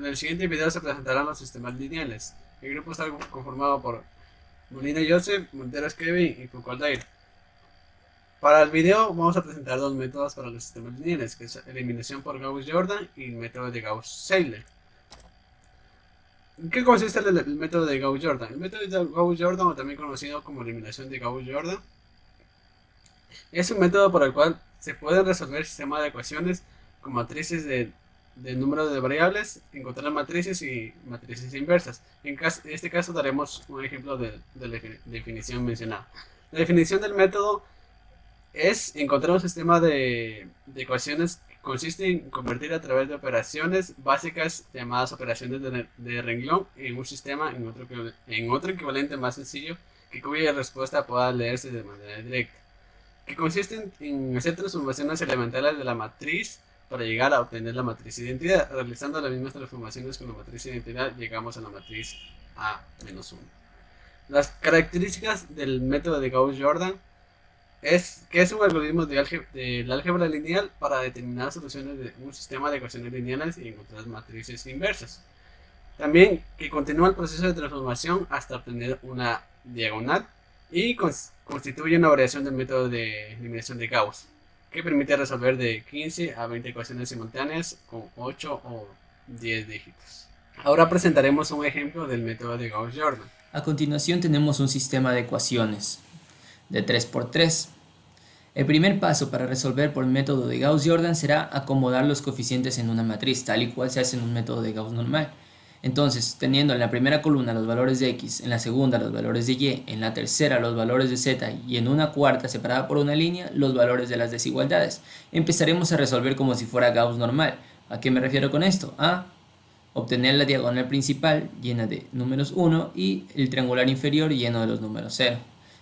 En el siguiente video se presentarán los sistemas lineales. El grupo está conformado por Molina Joseph, Monteros Kevin y Cucaldair. Para el video vamos a presentar dos métodos para los sistemas lineales, que es eliminación por Gauss-Jordan y el método de Gauss-Seidel. ¿En qué consiste el método de Gauss-Jordan? El método de Gauss-Jordan, o también conocido como eliminación de Gauss-Jordan, es un método por el cual se pueden resolver sistemas de ecuaciones con matrices de número de variables, encontrar matrices y matrices inversas. En este caso daremos un ejemplo de la definición mencionada. La definición del método es encontrar un sistema de ecuaciones que consiste en convertir a través de operaciones básicas llamadas operaciones de renglón en un sistema en otro equivalente más sencillo cuya respuesta pueda leerse de manera directa, que consiste en hacer transformaciones elementales de la matriz para llegar a obtener la matriz de identidad. Realizando las mismas transformaciones con la matriz de identidad llegamos a la matriz A-1. Las características del método de Gauss-Jordan es que es un algoritmo del álgebra lineal para determinar soluciones de un sistema de ecuaciones lineales y encontrar matrices inversas. También que continúa el proceso de transformación hasta obtener una diagonal y constituye una variación del método de eliminación de Gauss, que permite resolver de 15 a 20 ecuaciones simultáneas con 8 o 10 dígitos. Ahora presentaremos un ejemplo del método de Gauss-Jordan. A continuación tenemos un sistema de ecuaciones de 3×3. El primer paso para resolver por el método de Gauss-Jordan será acomodar los coeficientes en una matriz, tal y cual se hace en un método de Gauss normal. Entonces, teniendo en la primera columna los valores de x, en la segunda los valores de y, en la tercera los valores de z y en una cuarta separada por una línea los valores de las desigualdades, empezaremos a resolver como si fuera Gauss normal. ¿A qué me refiero con esto? A obtener la diagonal principal llena de números 1 y el triangular inferior lleno de los números 0.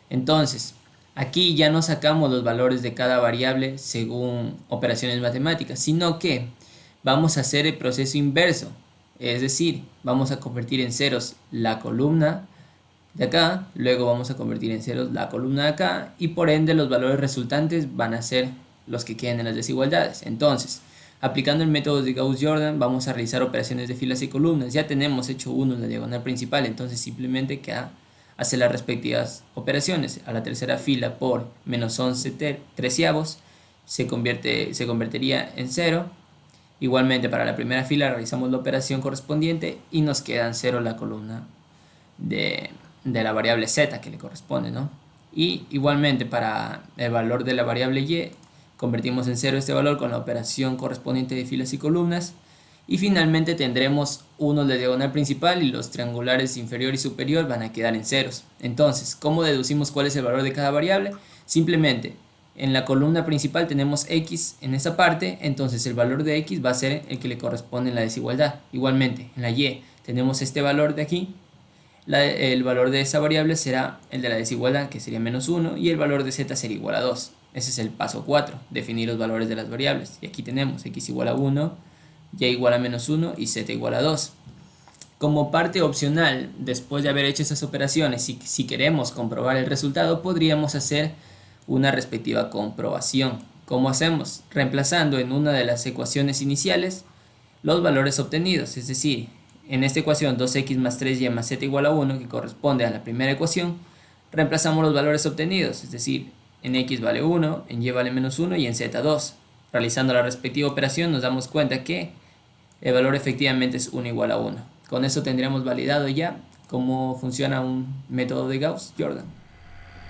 Entonces, aquí ya no sacamos los valores de cada variable según operaciones matemáticas, sino que vamos a hacer el proceso inverso. Es decir, vamos a convertir en ceros la columna de acá, luego vamos a convertir en ceros la columna de acá y por ende los valores resultantes van a ser los que queden en las desigualdades. Entonces, aplicando el método de Gauss-Jordan vamos a realizar operaciones de filas y columnas. Ya tenemos hecho uno en la diagonal principal, entonces simplemente queda hacer las respectivas operaciones. A la tercera fila por menos 11 treceavos se convertiría en 0. Igualmente para la primera fila realizamos la operación correspondiente y nos queda en 0 la columna de la variable z que le corresponde, ¿no? Y igualmente para el valor de la variable y convertimos en 0 este valor con la operación correspondiente de filas y columnas. Y finalmente tendremos uno de diagonal principal y los triangulares inferior y superior van a quedar en ceros. Entonces, ¿cómo deducimos cuál es el valor de cada variable? Simplemente en la columna principal tenemos x en esa parte, entonces el valor de x va a ser el que le corresponde en la desigualdad. Igualmente, en la y tenemos este valor de aquí, el valor de esa variable será el de la desigualdad, que sería menos 1, y el valor de z sería igual a 2. Ese es el paso 4, definir los valores de las variables. Y aquí tenemos x igual a 1, y igual a menos 1 y z igual a 2. Como parte opcional, después de haber hecho esas operaciones, si queremos comprobar el resultado, podríamos hacer una respectiva comprobación. ¿Cómo hacemos? Reemplazando en una de las ecuaciones iniciales los valores obtenidos, es decir, en esta ecuación 2x más 3y más z igual a 1, que corresponde a la primera ecuación, reemplazamos los valores obtenidos, es decir, en x vale 1, en y vale menos 1 y en z 2. Realizando la respectiva operación nos damos cuenta que el valor efectivamente es 1 igual a 1. Con eso tendríamos validado ya cómo funciona un método de Gauss-Jordan.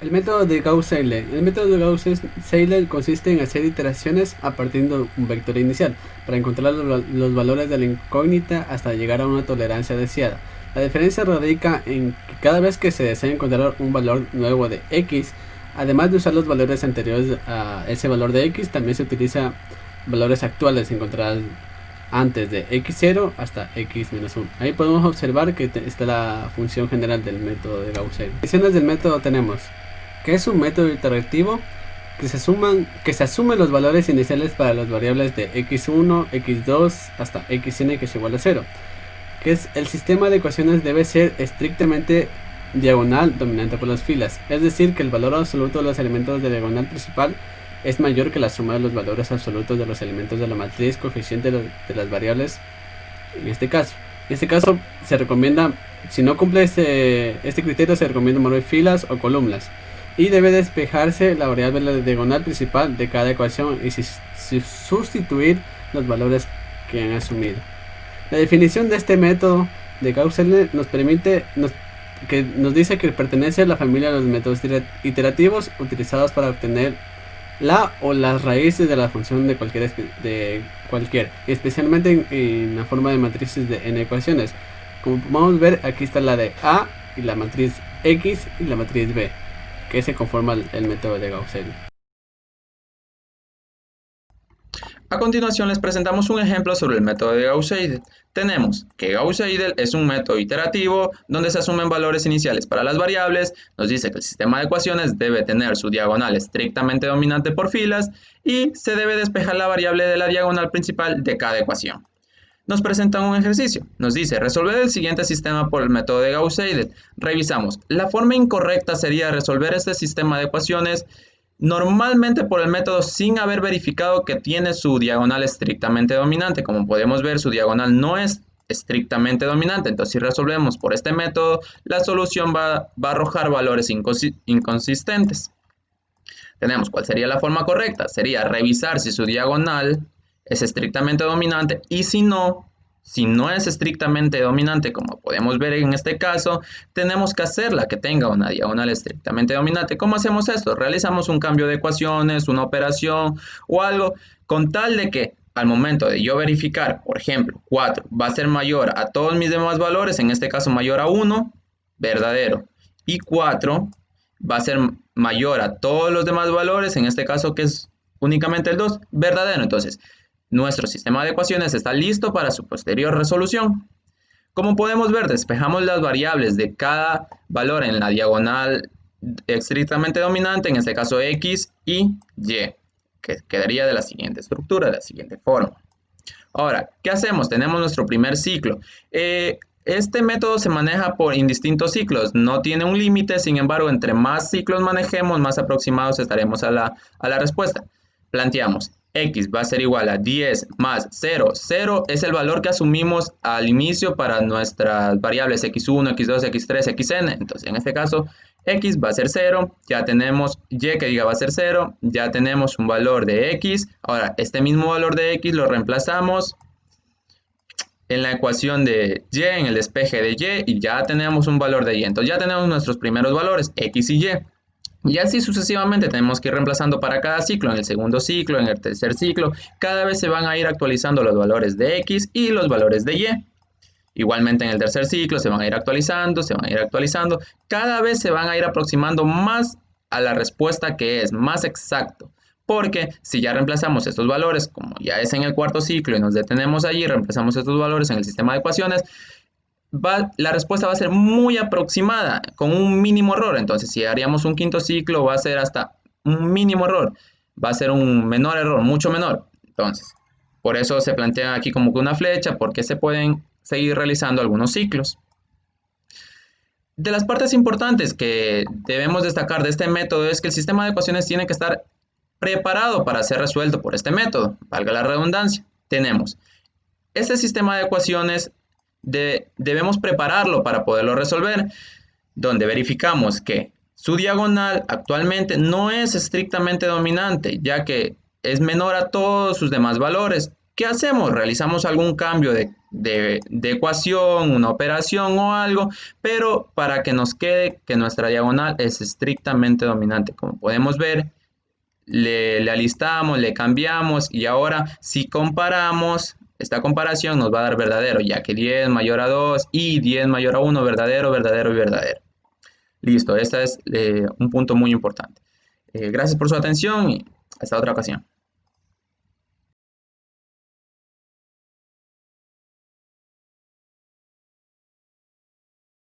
El método de Gauss-Seidel. El método de Gauss-Seidel consiste en hacer iteraciones a partir de un vector inicial para encontrar los valores de la incógnita hasta llegar a una tolerancia deseada. La diferencia radica en que cada vez que se desea encontrar un valor nuevo de x, además de usar los valores anteriores a ese valor de x, también se utiliza valores actuales encontrados antes de x0 hasta x-1. Ahí podemos observar que está la función general del método de Gauss-Seidel. Definiciones del método tenemos que es un método iterativo que se asumen los valores iniciales para las variables de x1, x2 hasta xn, que es igual a 0. Que es el sistema de ecuaciones debe ser estrictamente diagonal dominante por las filas, es decir, que el valor absoluto de los elementos de la diagonal principal es mayor que la suma de los valores absolutos de los elementos de la matriz coeficiente de las variables En este caso se recomienda, si no cumple este criterio, se recomienda mover filas o columnas. Y debe despejarse la variable de la diagonal principal de cada ecuación y sustituir los valores que han asumido. La definición de este método de Gauss-Seidel nos dice que pertenece a la familia de los métodos iterativos utilizados para obtener la o las raíces de la función de cualquier, especialmente en la forma de matrices en ecuaciones. Como podemos ver, aquí está la de A y la matriz X y la matriz B, que se conforma el método de Gauss-Seidel. A continuación les presentamos un ejemplo sobre el método de Gauss-Seidel. Tenemos que Gauss-Seidel es un método iterativo donde se asumen valores iniciales para las variables, nos dice que el sistema de ecuaciones debe tener su diagonal estrictamente dominante por filas y se debe despejar la variable de la diagonal principal de cada ecuación. Nos presentan un ejercicio, nos dice resolver el siguiente sistema por el método de Gauss-Seidel. Revisamos, la forma incorrecta sería resolver este sistema de ecuaciones normalmente por el método sin haber verificado que tiene su diagonal estrictamente dominante. Como podemos ver, su diagonal no es estrictamente dominante. Entonces, si resolvemos por este método, la solución va a arrojar valores inconsistentes. Tenemos, ¿cuál sería la forma correcta? Sería revisar si su diagonal es estrictamente dominante y si no es estrictamente dominante, como podemos ver en este caso, tenemos que hacerla que tenga una diagonal estrictamente dominante. ¿Cómo hacemos esto? Realizamos un cambio de ecuaciones, una operación o algo, con tal de que al momento de yo verificar, por ejemplo, 4 va a ser mayor a todos mis demás valores, en este caso mayor a 1, verdadero, y 4 va a ser mayor a todos los demás valores, en este caso que es únicamente el 2, verdadero. Entonces, nuestro sistema de ecuaciones está listo para su posterior resolución. Como podemos ver, despejamos las variables de cada valor en la diagonal estrictamente dominante, en este caso X y Y, que quedaría de la siguiente estructura, de la siguiente forma. Ahora, ¿qué hacemos? Tenemos nuestro primer ciclo. Este método se maneja por indistintos ciclos, no tiene un límite, sin embargo, entre más ciclos manejemos, más aproximados estaremos a la respuesta. Planteamos, X va a ser igual a 10 más 0. 0 es el valor que asumimos al inicio para nuestras variables x1, x2, x3, xn. Entonces, en este caso, X va a ser 0. Ya tenemos Y que diga va a ser 0. Ya tenemos un valor de X. Ahora, este mismo valor de X lo reemplazamos en la ecuación de Y, en el despeje de Y, y ya tenemos un valor de Y. Entonces, ya tenemos nuestros primeros valores, X y Y. Y así sucesivamente tenemos que ir reemplazando para cada ciclo, en el segundo ciclo, en el tercer ciclo, cada vez se van a ir actualizando los valores de X y los valores de Y. Igualmente en el tercer ciclo se van a ir actualizando, cada vez se van a ir aproximando más a la respuesta que es más exacto. Porque si ya reemplazamos estos valores, como ya es en el cuarto ciclo y nos detenemos allí, reemplazamos estos valores en el sistema de ecuaciones, la respuesta va a ser muy aproximada, con un mínimo error. Entonces, si haríamos un quinto ciclo, va a ser hasta un mínimo error. Va a ser un menor error, mucho menor. Entonces, por eso se plantea aquí como que una flecha, porque se pueden seguir realizando algunos ciclos. De las partes importantes que debemos destacar de este método es que el sistema de ecuaciones tiene que estar preparado para ser resuelto por este método. Valga la redundancia. Tenemos este sistema de ecuaciones. Debemos prepararlo para poderlo resolver, donde verificamos que su diagonal actualmente no es estrictamente dominante, ya que es menor a todos sus demás valores. ¿Qué hacemos? Realizamos algún cambio de ecuación, una operación o algo, pero para que nos quede que nuestra diagonal es estrictamente dominante. Como podemos ver, le alistamos, le cambiamos y ahora si comparamos, esta comparación nos va a dar verdadero, ya que 10 mayor a 2 y 10 mayor a 1, verdadero, verdadero y verdadero. Listo, este es un punto muy importante. Gracias por su atención y hasta otra ocasión.